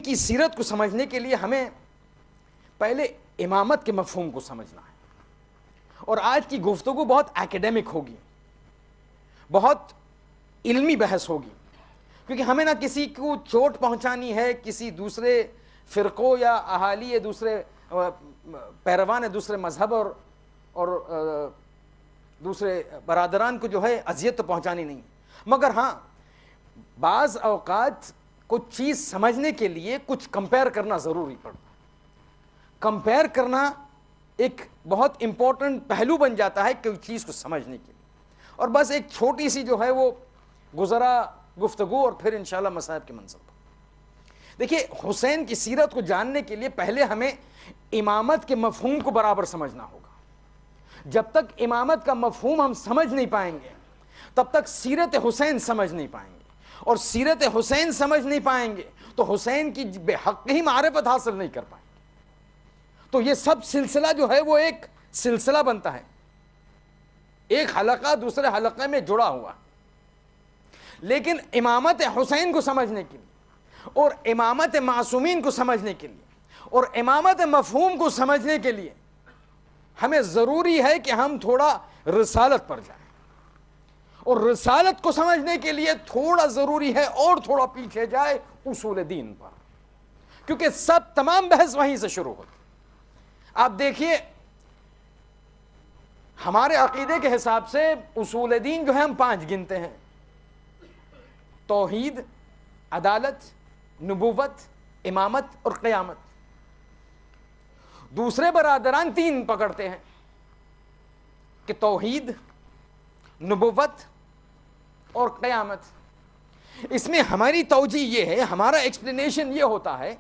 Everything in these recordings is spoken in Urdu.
کی سیرت کو سمجھنے کے لیے ہمیں پہلے امامت کے مفہوم کو سمجھنا ہے. اور آج کی گفتگو بہت ایکیڈیمک ہوگی, بہت علمی بحث ہوگی, کیونکہ ہمیں نہ کسی کو چوٹ پہنچانی ہے, کسی دوسرے فرقوں یا اہالی دوسرے پیروان دوسرے مذہب اور دوسرے برادران کو جو ہے اذیت تو پہنچانی نہیں. مگر ہاں, بعض اوقات کچھ چیز سمجھنے کے لیے کچھ کمپیئر کرنا ضروری پڑتا ہے. کمپیئر کرنا ایک بہت امپورٹنٹ پہلو بن جاتا ہے کوئی چیز کو سمجھنے کے لیے. اور بس ایک چھوٹی سی جو ہے وہ گزرا گفتگو اور پھر انشاءاللہ مصائب کے منظر پر. دیکھیے, حسین کی سیرت کو جاننے کے لیے پہلے ہمیں امامت کے مفہوم کو برابر سمجھنا ہوگا. جب تک امامت کا مفہوم ہم سمجھ نہیں پائیں گے تب تک سیرت حسین سمجھ نہیں پائیں گے, اور سیرت حسین سمجھ نہیں پائیں گے تو حسین کی بے حق ہی معرفت حاصل نہیں کر پائیں گے. تو یہ سب سلسلہ جو ہے وہ ایک سلسلہ بنتا ہے, ایک حلقہ دوسرے حلقے میں جڑا ہوا. لیکن امامت حسین کو سمجھنے کے لیے اور امامت معصومین کو سمجھنے کے لیے اور امامت مفہوم کو سمجھنے کے لیے ہمیں ضروری ہے کہ ہم تھوڑا رسالت پر جائیں, اور رسالت کو سمجھنے کے لیے تھوڑا ضروری ہے اور تھوڑا پیچھے جائے اصول دین پر, کیونکہ سب تمام بحث وہیں سے شروع ہوتی. آپ دیکھیے, ہمارے عقیدے کے حساب سے اصول دین جو ہے ہم 5 گنتے ہیں: توحید, عدالت, نبوت, امامت اور قیامت. دوسرے برادران 3 پکڑتے ہیں کہ توحید, نبوت اور قیامت. اس میں ہماری توجہ یہ ہے, ہمارا ایکسپلینیشن یہ ہوتا ہے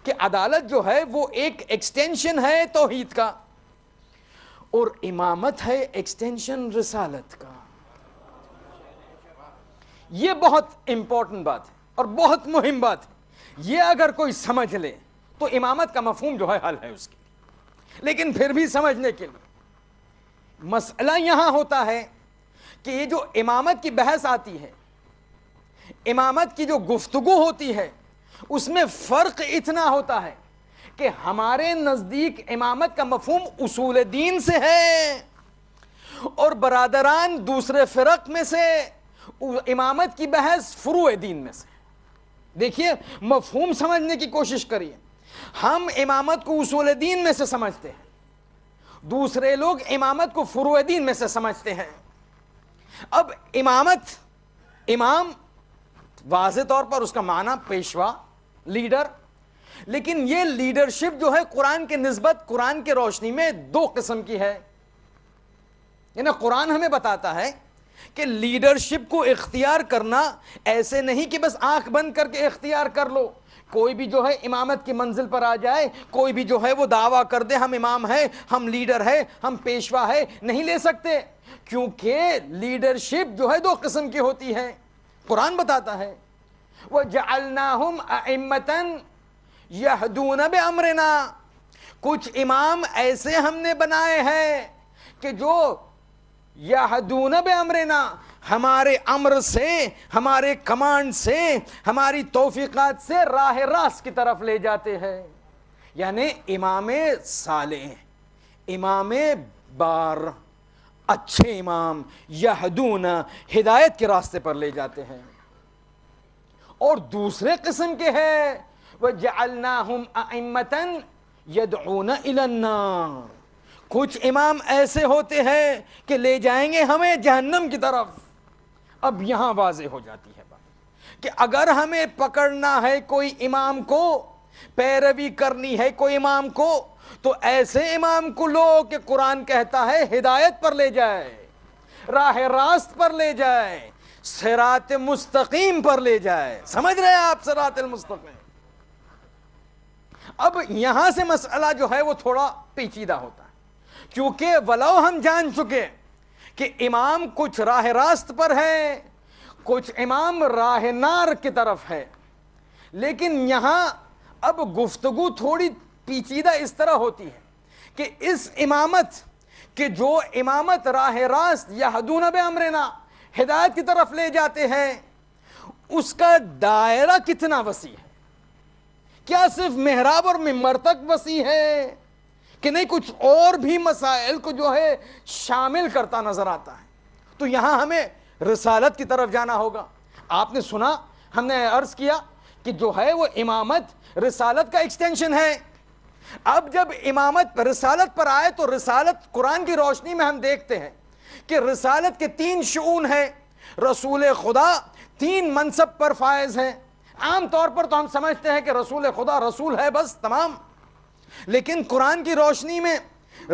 کہ عدالت جو ہے وہ ایک ایکسٹینشن ہے توحید کا, اور امامت ہے ایکسٹینشن رسالت کا. یہ بہت امپورٹنٹ بات ہے اور بہت مہم بات ہے. یہ اگر کوئی سمجھ لے تو امامت کا مفہوم جو ہے حل ہے اس کے. لیکن پھر بھی سمجھنے کے لیے مسئلہ یہاں ہوتا ہے کہ یہ جو امامت کی بحث آتی ہے, امامت کی جو گفتگو ہوتی ہے, اس میں فرق اتنا ہوتا ہے کہ ہمارے نزدیک امامت کا مفہوم اصول دین سے ہے, اور برادران دوسرے فرق میں سے امامت کی بحث فروع دین میں سے. دیکھیے, مفہوم سمجھنے کی کوشش کریے. ہم امامت کو اصول دین میں سے سمجھتے ہیں, دوسرے لوگ امامت کو فروع دین میں سے سمجھتے ہیں. اب امامت, امام واضح طور پر اس کا معنی پیشوا, لیڈر, لیکن یہ لیڈرشپ جو ہے قرآن کے نسبت, قرآن کے روشنی میں 2 قسم کی ہے. یعنی قرآن ہمیں بتاتا ہے کہ لیڈرشپ کو اختیار کرنا ایسے نہیں کہ بس آنکھ بند کر کے اختیار کر لو. کوئی بھی جو ہے امامت کی منزل پر آ جائے, کوئی بھی جو ہے وہ دعویٰ کر دے ہم امام ہیں, ہم لیڈر ہیں, ہم پیشوا ہے, نہیں لے سکتے, کیونکہ لیڈرشپ جو ہے 2 قسم کی ہوتی ہے. قرآن بتاتا ہے وَجَعَلْنَاهُمْ أَئِمَّةً يَهْدُونَ بِأَمْرِنَا. کچھ امام ایسے ہم نے بنائے ہیں کہ جو یہدون بامرنا, ہمارے امر سے, ہمارے کمانڈ سے, ہماری توفیقات سے راہ راست کی طرف لے جاتے ہیں. یعنی امام صالح, امام بار, اچھے امام یہدون, ہدایت کے راستے پر لے جاتے ہیں. اور دوسرے قسم کے ہیں وَجَعَلْنَاهُمْ أَئِمَّةً يَدْعُونَ إِلَى النَّارِ. کچھ امام ایسے ہوتے ہیں کہ لے جائیں گے ہمیں جہنم کی طرف. اب یہاں واضح ہو جاتی ہے بات کہ اگر ہمیں پکڑنا ہے کوئی امام کو, پیروی کرنی ہے کوئی امام کو, تو ایسے امام کو لو کہ قرآن کہتا ہے ہدایت پر لے جائے, راہ راست پر لے جائے, صراط مستقیم پر لے جائے. سمجھ رہے ہیں آپ صراط المستقیم؟ اب یہاں سے مسئلہ جو ہے وہ تھوڑا پیچیدہ ہوتا ہے, کیونکہ ولو ہم جان چکے کہ امام کچھ راہ راست پر ہے, کچھ امام راہ نار کی طرف ہے, لیکن یہاں اب گفتگو تھوڑی پیچیدہ اس طرح ہوتی ہے کہ اس امامت کہ جو امامت راہ راست یہدون بامرنا, ہدایت کی طرف لے جاتے ہیں, اس کا دائرہ کتنا وسیع ہے کیا صرف محراب اور ممبر تک وسیع ہے کہ نہیں کچھ اور بھی مسائل کو جو ہے شامل کرتا نظر آتا ہے؟ تو یہاں ہمیں رسالت کی طرف جانا ہوگا. آپ نے سنا، ہم نے عرض کیا کہ جو ہے وہ امامت رسالت کا ایکسٹینشن ہے. اب جب امامت رسالت پر آئے تو رسالت قرآن کی روشنی میں ہم دیکھتے ہیں کہ رسالت کے 3 شؤون ہیں. رسول خدا 3 منصب پر فائز ہیں. عام طور پر تو ہم سمجھتے ہیں کہ رسول خدا رسول ہے بس تمام، لیکن قرآن کی روشنی میں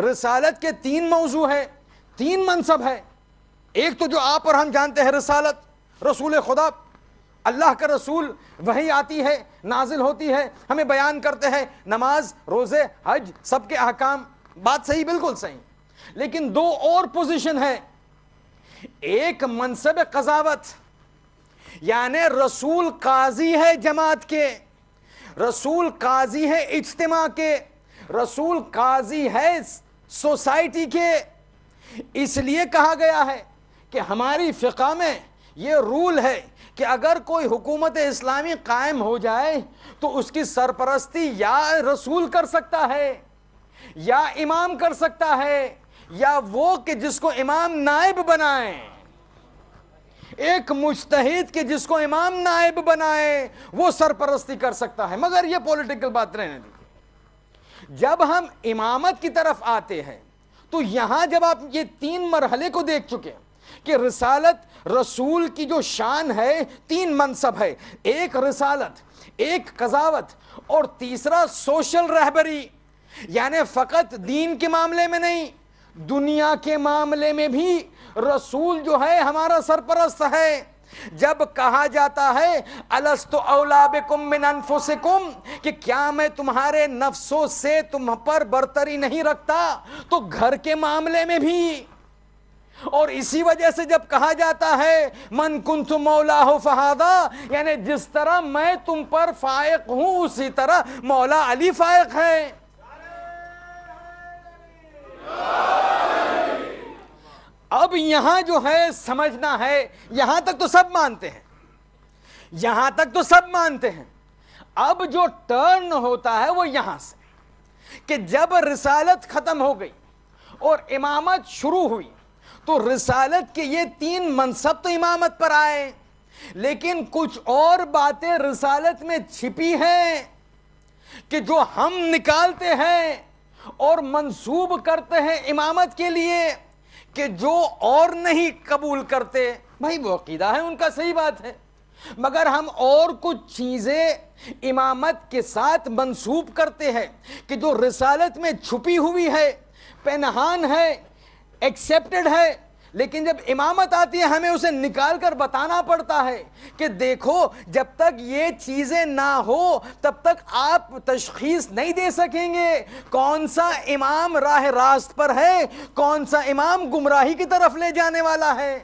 رسالت کے 3 موضوع ہیں، 3 منصب ہے. ایک تو جو آپ اور ہم جانتے ہیں رسالت، رسول خدا، اللہ کا رسول، وحی آتی ہے، نازل ہوتی ہے، ہمیں بیان کرتے ہیں نماز، روزے، حج، سب کے احکام. بات صحیح، بالکل صحیح. لیکن 2 اور پوزیشن ہے. ایک منصب قضاوت، یعنی رسول قاضی ہے جماعت کے، رسول قاضی ہے اجتماع کے، رسول قاضی ہے سوسائٹی کے. اس لیے کہا گیا ہے کہ ہماری فقہ میں یہ رول ہے کہ اگر کوئی حکومت اسلامی قائم ہو جائے تو اس کی سرپرستی یا رسول کر سکتا ہے، یا امام کر سکتا ہے، یا وہ کہ جس کو امام نائب بنائے، ایک مجتہد کے جس کو امام نائب بنائے وہ سرپرستی کر سکتا ہے. مگر یہ پولیٹیکل بات رہنے دیجیے. جب ہم امامت کی طرف آتے ہیں تو یہاں جب آپ یہ 3 مرحلے کو دیکھ چکے کہ رسالت، رسول کی جو شان ہے، 3 منصب ہے، ایک رسالت، ایک قضاوت، اور تیسرا سوشل رہبری، یعنی فقط دین کے معاملے میں نہیں، دنیا کے معاملے میں بھی رسول جو ہے ہمارا سرپرست ہے. جب کہا جاتا ہے الست اولی بکم من انفسکم، کہ کیا میں تمہارے نفسوں سے تم پر برتری نہیں رکھتا، تو گھر کے معاملے میں بھی. اور اسی وجہ سے جب کہا جاتا ہے من کنت مولاہ فہذا، یعنی جس طرح میں تم پر فائق ہوں اسی طرح مولا علی فائق ہے. اب یہاں جو ہے سمجھنا ہے، یہاں تک تو سب مانتے ہیں، یہاں تک تو سب مانتے ہیں. اب جو ٹرن ہوتا ہے وہ یہاں سے کہ جب رسالت ختم ہو گئی اور امامت شروع ہوئی تو رسالت کے یہ 3 منصب تو امامت پر آئے، لیکن کچھ اور باتیں رسالت میں چھپی ہیں کہ جو ہم نکالتے ہیں اور منسوب کرتے ہیں امامت کے لیے، کہ جو اور نہیں قبول کرتے. بھائی وہ عقیدہ ہے ان کا، صحیح بات ہے، مگر ہم اور کچھ چیزیں امامت کے ساتھ منسوب کرتے ہیں کہ جو رسالت میں چھپی ہوئی ہے، پنہان ہے، ایکسیپٹڈ ہے، لیکن جب امامت آتی ہے ہمیں اسے نکال کر بتانا پڑتا ہے کہ دیکھو جب تک یہ چیزیں نہ ہو تب تک آپ تشخیص نہیں دے سکیں گے کون سا امام راہ راست پر ہے، کون سا امام گمراہی کی طرف لے جانے والا ہے.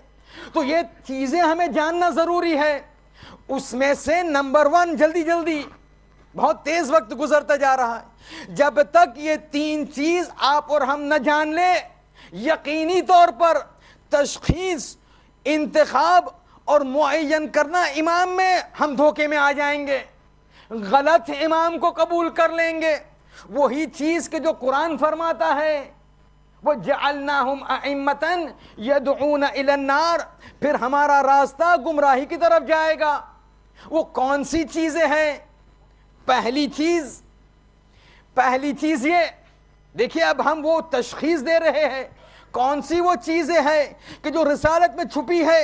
تو یہ چیزیں ہمیں جاننا ضروری ہے. اس میں سے نمبر 1، جلدی جلدی، بہت تیز وقت گزرتا جا رہا ہے، جب تک یہ 3 چیز آپ اور ہم نہ جان لیں، یقینی طور پر تشخیص، انتخاب اور معین کرنا امام میں ہم دھوکے میں آ جائیں گے، غلط امام کو قبول کر لیں گے. وہی چیز کہ جو قرآن فرماتا ہے وَجَعَلْنَاهُمْ أَئِمَّةً يَدْعُونَ إِلَى النَّارِ، پھر ہمارا راستہ گمراہی کی طرف جائے گا. وہ کون سی چیزیں ہیں؟ پہلی چیز یہ دیکھیے، اب ہم وہ تشخیص دے رہے ہیں کون سی وہ چیزیں ہیں کہ جو رسالت میں چھپی ہے،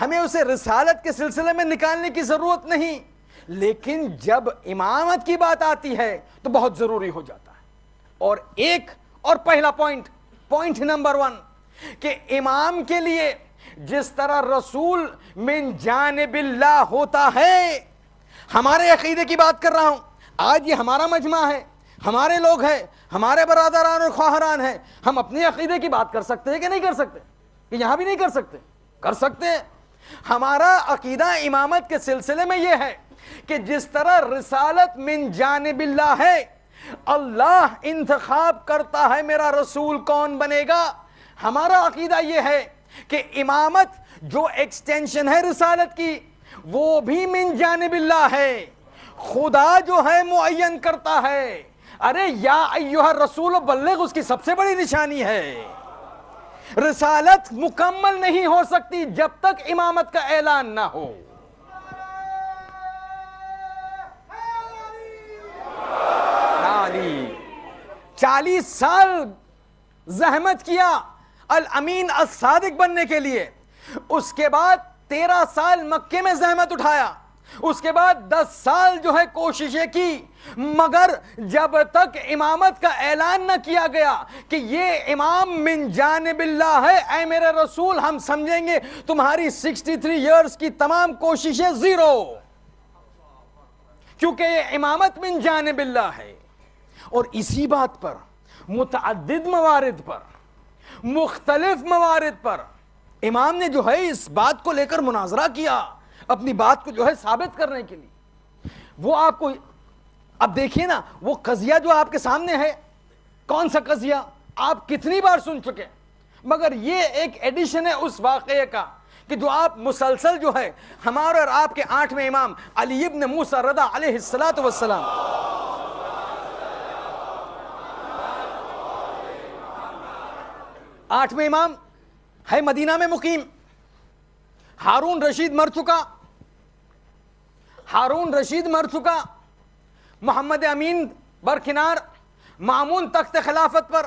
ہمیں اسے رسالت کے سلسلے میں نکالنے کی ضرورت نہیں، لیکن جب امامت کی بات آتی ہے تو بہت ضروری ہو جاتا ہے. اور پہلا پوائنٹ نمبر 1 کہ امام کے لیے جس طرح رسول من جانب اللہ ہوتا ہے، ہمارے عقیدے کی بات کر رہا ہوں، آج یہ ہمارا مجمع ہے، ہمارے لوگ ہیں، ہمارے برادران اور خواہران ہیں، ہم اپنے عقیدے کی بات کر سکتے ہیں کہ نہیں کر سکتے؟ کہ یہاں بھی نہیں کر سکتے؟ کر سکتے ہیں. ہمارا عقیدہ امامت کے سلسلے میں یہ ہے کہ جس طرح رسالت من جانب اللہ ہے، اللہ انتخاب کرتا ہے میرا رسول کون بنے گا، ہمارا عقیدہ یہ ہے کہ امامت جو ایکسٹینشن ہے رسالت کی وہ بھی من جانب اللہ ہے، خدا جو ہے معین کرتا ہے. ارے یا ایھا الرسول بلغ اس کی سب سے بڑی نشانی ہے. رسالت مکمل نہیں ہو سکتی جب تک امامت کا اعلان نہ ہو. علی 40 سال زحمت کیا الامین الصادق بننے کے لیے. اس کے بعد 13 سال مکے میں زحمت اٹھایا. اس کے بعد 10 سال جو ہے کوششیں کی, مگر جب تک امامت کا اعلان نہ کیا گیا کہ یہ امام من جانب اللہ ہے, اے میرے رسول ہم سمجھیں گے تمہاری 63 ایئرز کی تمام کوششیں زیرو, کیونکہ یہ امامت من جانب اللہ ہے. اور اسی بات پر متعدد موارد پر, مختلف موارد پر امام نے جو ہے اس بات کو لے کر مناظرہ کیا, اپنی بات کو جو ہے ثابت کرنے کے لیے. وہ آپ کو اب دیکھیے نا, وہ قضیہ جو آپ کے سامنے ہے, کون سا قضیہ آپ کتنی بار سن چکے, مگر یہ ایک ایڈیشن ہے اس واقعے کا کہ جو آپ مسلسل جو ہے ہمارے اور آپ کے 8ویں امام علی ابن موسیٰ رضا علیہ الصلاۃ والسلام, 8ویں امام ہے مدینہ میں مقیم. ہارون رشید مر چکا, ہارون رشید مر چکا, محمد امین برکنار, مامون تخت خلافت پر,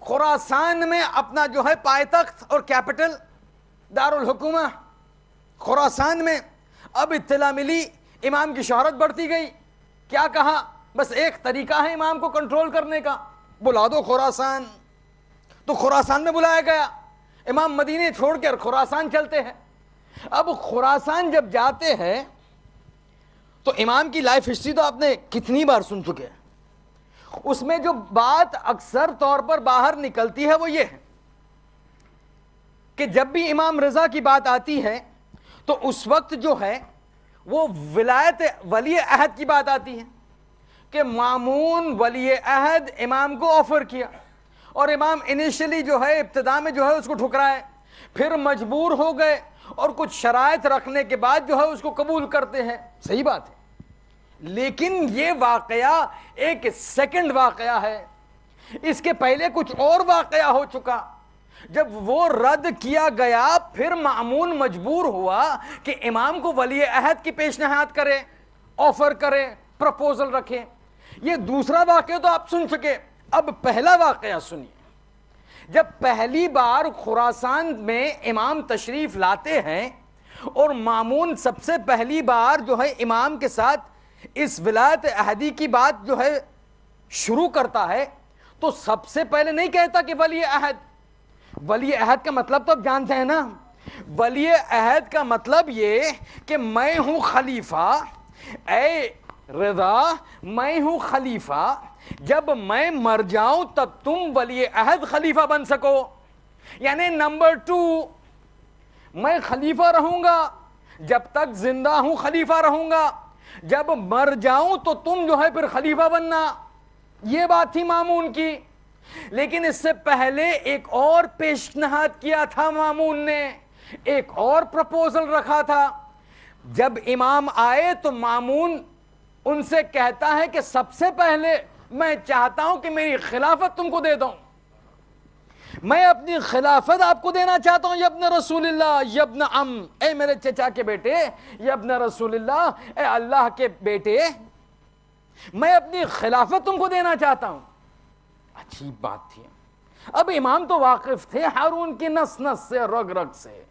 خراسان میں اپنا جو ہے پائے تخت اور کیپٹل دارالحکومہ خراسان میں. اب اطلاع ملی, امام کی شہرت بڑھتی گئی. کیا کہا, بس ایک طریقہ ہے امام کو کنٹرول کرنے کا, بلا دو خراسان. تو خراسان میں بلایا گیا, امام مدینے چھوڑ کر خراسان چلتے ہیں. اب خراسان جب جاتے ہیں تو امام کی لائف ہسٹری تو آپ نے کتنی بار سن چکے ہیں. اس میں جو بات اکثر طور پر باہر نکلتی ہے وہ یہ ہے کہ جب بھی امام رضا کی بات آتی ہے تو اس وقت جو ہے وہ ولایت ولی عہد کی بات آتی ہے کہ مامون ولی عہد امام کو آفر کیا, اور امام انیشلی جو ہے ابتدا میں جو ہے اس کو ٹھکرائے, پھر مجبور ہو گئے اور کچھ شرائط رکھنے کے بعد جو ہے اس کو قبول کرتے ہیں. صحیح بات ہے, لیکن یہ واقعہ ایک سیکنڈ واقعہ ہے. اس کے پہلے کچھ اور واقعہ ہو چکا. جب وہ رد کیا گیا پھر مامون مجبور ہوا کہ امام کو ولی عہد کی پیشنہاد کرے, آفر کرے, پرپوزل رکھے. یہ دوسرا واقعہ تو آپ سن چکے. اب پہلا واقعہ سنیے. جب پہلی بار خراسان میں امام تشریف لاتے ہیں اور مامون سب سے پہلی بار جو ہے امام کے ساتھ اس ولایت عہدی کی بات جو ہے شروع کرتا ہے, تو سب سے پہلے نہیں کہتا کہ ولی عہد. ولی عہد کا مطلب تو اب جانتے ہیں نا, ولی عہد کا مطلب یہ کہ میں ہوں خلیفہ, اے رضا میں ہوں خلیفہ, جب میں مر جاؤں تب تم ولی عہد خلیفہ بن سکو. یعنی نمبر 2, میں خلیفہ رہوں گا, جب تک زندہ ہوں خلیفہ رہوں گا, جب مر جاؤں تو تم جو ہے پھر خلیفہ بننا. یہ بات تھی مامون کی. لیکن اس سے پہلے ایک اور پیشنہاد کیا تھا مامون نے, ایک اور پرپوزل رکھا تھا. جب امام آئے تو مامون ان سے کہتا ہے کہ سب سے پہلے میں چاہتا ہوں کہ میری خلافت تم کو دے دوں, میں اپنی خلافت آپ کو دینا چاہتا ہوں. یابن رسول اللہ, یابن اے میرے چچا کے بیٹے, یابن رسول اللہ, اے اللہ کے بیٹے, میں اپنی خلافت تم کو دینا چاہتا ہوں. عجیب بات تھی. اب امام تو واقف تھے ہارون کی نس نس سے, رگ رگ سے.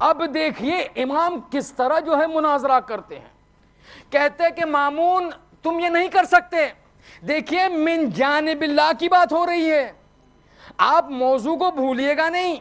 اب دیکھیے امام کس طرح جو ہے مناظرہ کرتے ہیں. کہتے کہ مامون تم یہ نہیں کر سکتے. دیکھیے من جانب اللہ کی بات ہو رہی ہے, آپ موضوع کو بھولیے گا نہیں.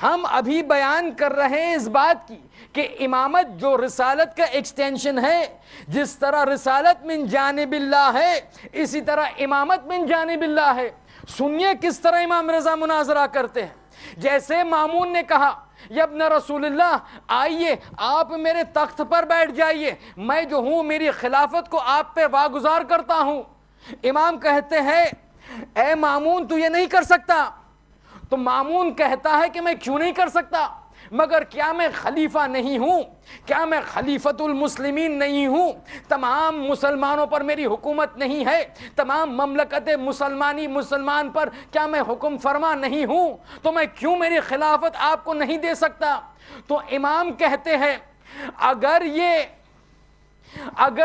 ہم ابھی بیان کر رہے ہیں اس بات کی کہ امامت جو رسالت کا ایکسٹینشن ہے, جس طرح رسالت من جانب اللہ ہے اسی طرح امامت من جانب اللہ ہے. سنیے کس طرح امام رضا مناظرہ کرتے ہیں. جیسے مامون نے کہا یابن رسول اللہ آئیے آپ میرے تخت پر بیٹھ جائیے, میں جو ہوں میری خلافت کو آپ پہ واگزار کرتا ہوں. امام کہتے ہیں اے مامون تو یہ نہیں کر سکتا. تو مامون کہتا ہے کہ میں کیوں نہیں کر سکتا, مگر کیا میں خلیفہ نہیں ہوں؟ کیا میں خلیفۃ المسلمین نہیں ہوں؟ تمام مسلمانوں پر میری حکومت نہیں ہے؟ تمام مملکت مسلمان پر کیا میں حکم فرما نہیں ہوں؟ تو میں کیوں میری خلافت آپ کو نہیں دے سکتا؟ تو امام کہتے ہیں اگر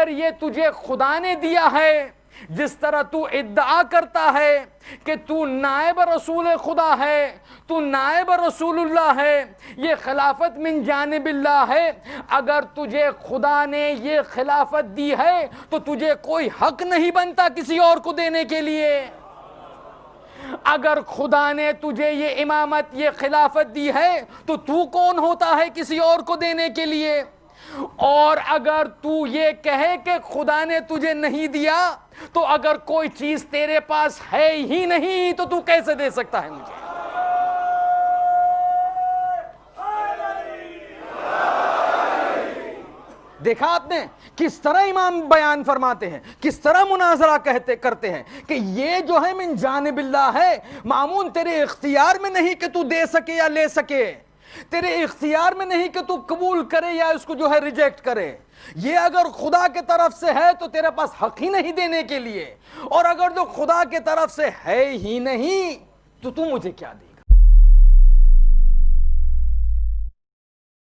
یہ تجھے خدا نے دیا ہے، جس طرح تو ادعا کرتا ہے کہ تو نائب رسول خدا ہے، تو نائب رسول اللہ ہے، یہ خلافت من جانب اللہ ہے، اگر تجھے خدا نے یہ خلافت دی ہے تو تجھے کوئی حق نہیں بنتا کسی اور کو دینے کے لیے۔ اگر خدا نے تجھے یہ امامت، یہ خلافت دی ہے تو کون ہوتا ہے کسی اور کو دینے کے لیے؟ اور اگر تو یہ کہے کہ خدا نے تجھے نہیں دیا، تو اگر کوئی چیز تیرے پاس ہے ہی نہیں تو کیسے دے سکتا ہے مجھے؟ دیکھا آپ نے کس طرح امام بیان فرماتے ہیں، کس طرح مناظرہ کرتے ہیں کہ یہ جو ہے من جانب اللہ ہے، مامون تیرے اختیار میں نہیں کہ تو دے سکے یا لے سکے، تیرے اختیار میں نہیں کہ تو قبول کرے یا اس کو جو ہے ریجیکٹ کرے۔ یہ اگر خدا کے طرف سے ہے تو تیرے پاس حق ہی نہیں دینے کے لیے، اور اگر جو خدا کے طرف سے ہے ہی نہیں تو مجھے کیا دے گا؟